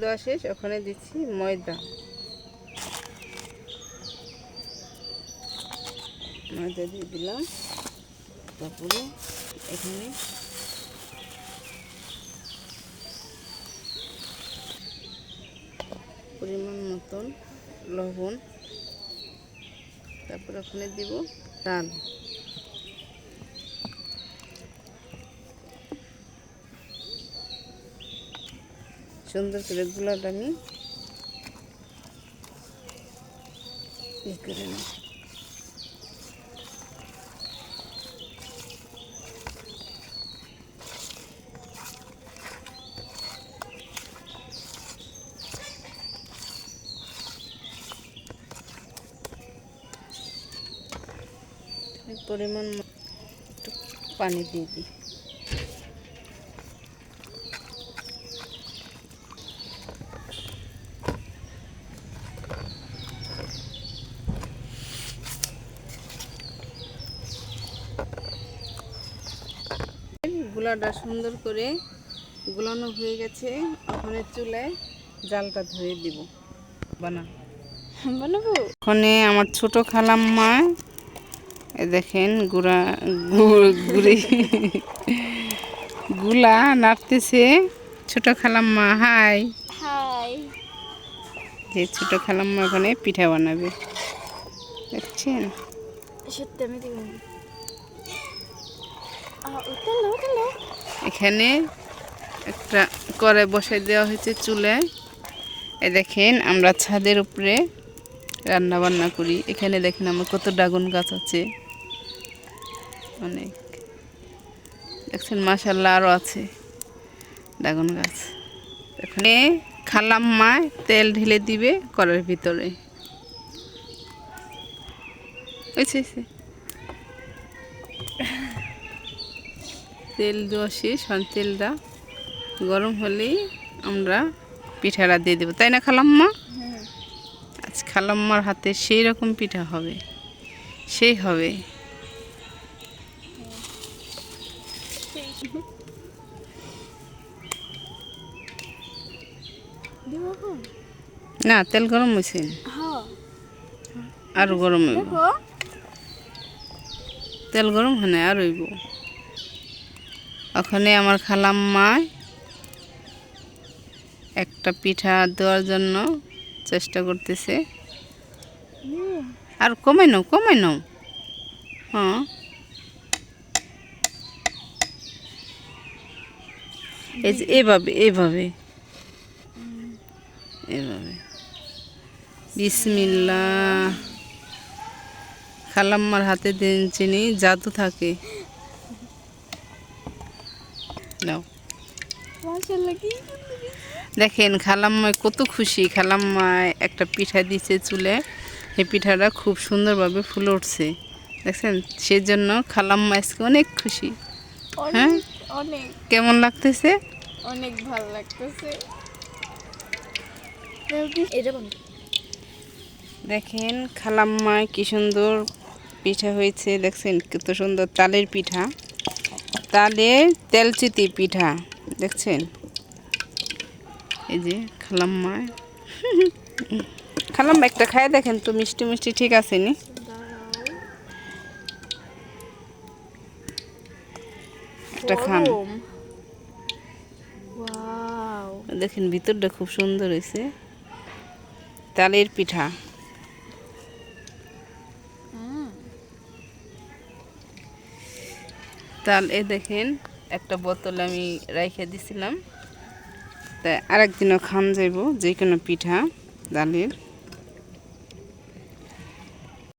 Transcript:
দেওয়া শেষ, ওখানে দিচ্ছি ময়দা। ময়দা দিয়ে দিলাম। তারপরে এখানে পরিমাণ মতন লবণ। তারপর ওখানে দিব ডাল। সুন্দর করে গুলাটা আমি করে নিই। পরিমাণ একটু পানি দিয়ে দিই। গুলাটা সুন্দর করে গুলানো হয়ে গেছে। ওখানে চুলায় জালটা ধরে দিব। বানাবো। ওখানে আমার ছোট খালাম্মা দেখেন গুলা নাড়তেছে। ছোট খালাম্মা হাই হাই। যে ছোট খালাম্মা ওখানে পিঠা বানাবে, দেখছেন? এখানে একটা কড়াই বসাই দেওয়া হয়েছে চুলায়। এ দেখেন আমরা ছাদের উপরে রান্না বান্না করি। এখানে দেখেন আমার কত ড্রাগন গাছ আছে, অনেক। দেখছেন মাশাআল্লাহ আরও আছে ড্রাগন গাছ। এখানে খালাম্মা তেল ঢেলে দিবে কড়াইয়ের ভিতরে। তেল দেওয়া শেষ। তেলটা গরম হলেই আমরা পিঠাটা দিয়ে দেবো, তাই না খালাম্মা? আজ খালাম্মার হাতে সেই রকম পিঠা হবে, সেই হবে। না, তেল গরম হয়েছে, আরো গরম হইব। তেল গরম হয় না, আর হইব। ওখানে আমার খালাম্মা একটা পিঠা দেওয়ার জন্য চেষ্টা করতেছে। আর কমাই নাও, কমাই নাও। হ্যাঁ, এই যে এভাবে এভাবে এভাবে। বিসমিল্লাহ। খালাম্মার হাতে দেন চিনি জাদু থাকে। নাও। দেখেন খালাম্মায় কত খুশি। খালাম্মায় একটা পিঠা দিয়েছে চুলে, এই পিঠাটা খুব সুন্দরভাবে ফুলে উঠছে, দেখছেন? সেজন্য খালাম্মা আজকে অনেক খুশি। হ্যাঁ, অনেক। কেমন লাগতেছে? অনেক ভালো লাগতেছে। দেখেন খালাম্মায় কি সুন্দর পিঠা হয়েছে, দেখছেন? কত সুন্দর তালের পিঠা, তালের তেলচিতি পিঠা, দেখছেন? এই যে খালাম্মা খালাম্মা একটা খায় দেখেন তো, মিষ্টি মিষ্টি ঠিক আছে নি? একটা খান। দেখেন ভিতরটা খুব সুন্দর হয়েছে, তালের পিঠা। তাল এ দেখেন একটা বোতল আমি রেখে দিছিলাম, তাই আরেকদিনও খান যাইব যে কোনো পিঠা ডালের।